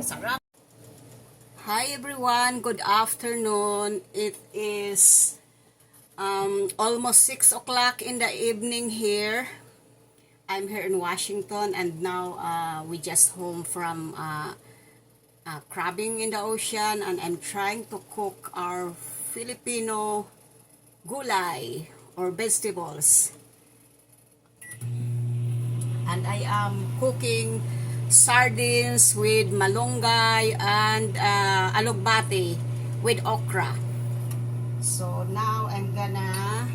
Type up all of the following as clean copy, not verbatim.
Sarap. Hi everyone, good afternoon. It is almost 6 o'clock in the evening here. I'm here in Washington and now we just home from crabbing in the ocean, and I'm trying to cook our Filipino gulay or vegetables. And I am cooking sardines with malunggay and alugbati with okra. So now I'm gonna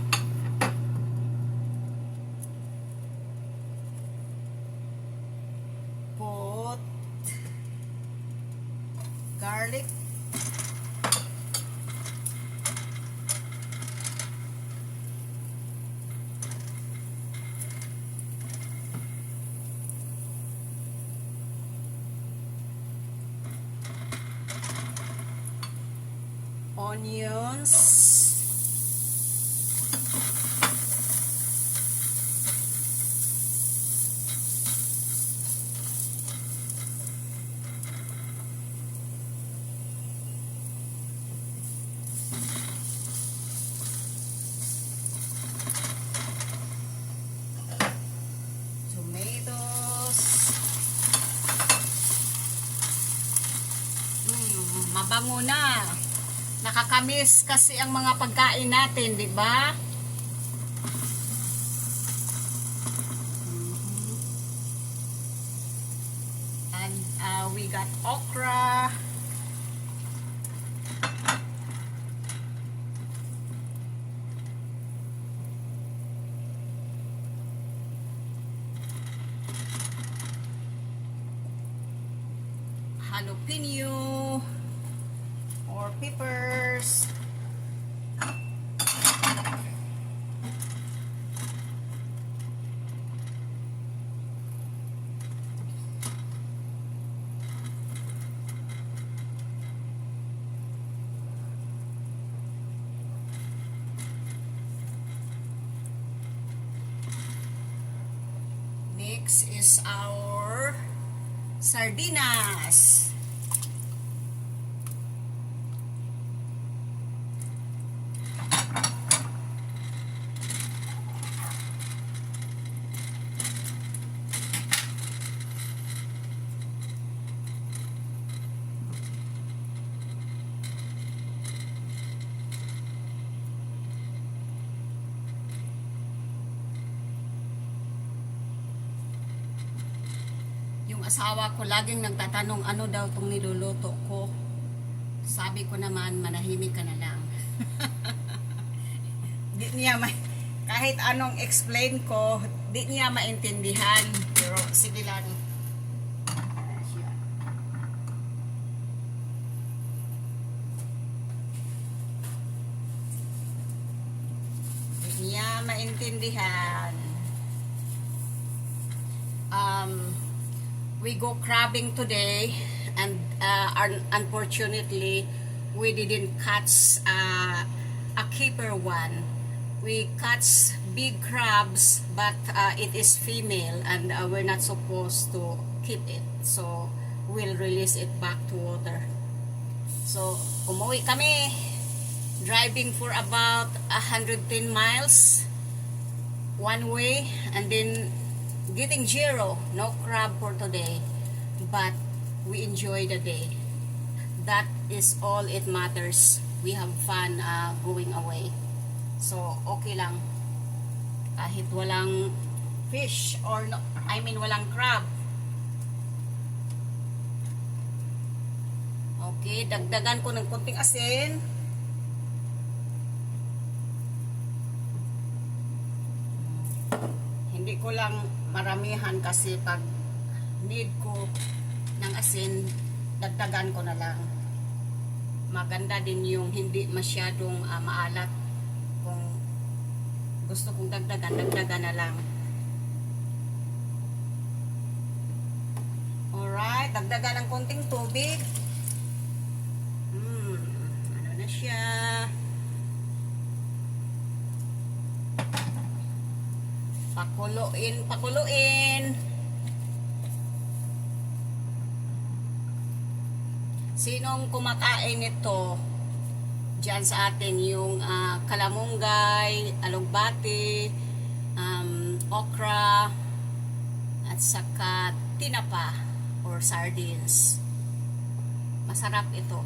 put garlic, onions, tomatoes. Mabango na. Nakakamiss kasi ang mga pagkain natin, di ba? And we got okra. Jalapeno or peppers. Next is our sardinas. Asawa ko laging nagtatanong ano daw itong niluluto ko. Sabi ko naman, manahimik ka na lang. Di niya kahit anong explain ko, di niya maintindihan. Pero sige lang. Di niya maintindihan. We go crabbing today, and unfortunately we didn't catch a keeper one. We catch big crabs, but it is female, and we're not supposed to keep it, so we'll release it back to water. So umuwi kami, driving for about 110 miles one way, and then getting zero, no crab for today, but we enjoy the day. That is all it matters. We have fun going away, so okay lang kahit walang fish or no, I mean walang crab. Okay, dagdagan ko ng konting asin. Hindi ko lang maramihan kasi pag need ko ng asin, dagdagan ko na lang. Maganda din yung hindi masyadong maalat. Kung gusto kong dagdagan na lang. Alright, dagdagan ng konting tubig. Ano na siya? Pakuluin. Sinong kumakain nito? Diyan sa atin yung kalamunggay, alugbati, okra, at saka tinapa or sardines. Masarap ito.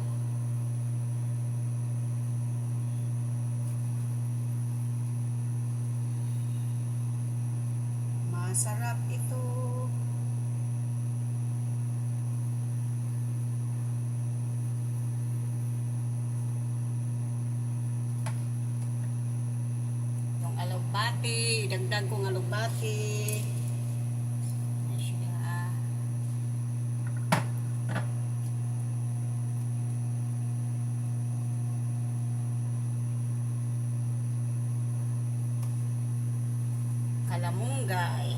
Masarap ito. Yung alugbati, idagdag kong alugbati. Ayan siya. Kalamunggay.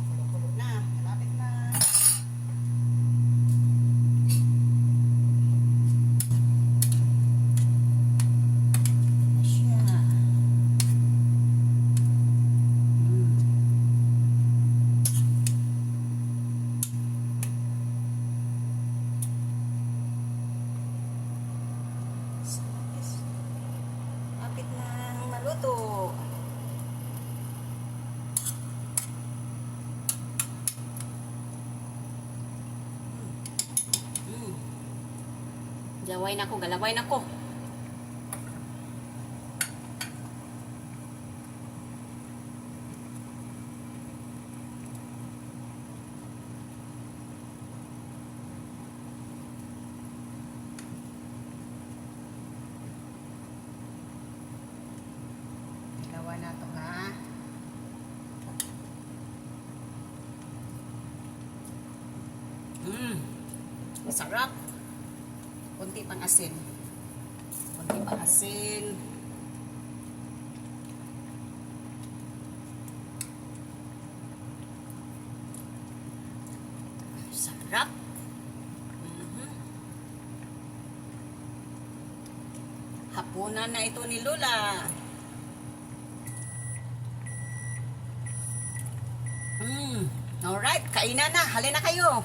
Kulo-kulo na. Malapit na. Ayan siya. Lapit na maluto. Galaway na ko, galaway na ko. Galaway na to ha. Masarap. Kunti pang asin. Kunti pang asin. Sarap. Hapunan na ito ni Lola. Alright, kainan na. Halina kayo.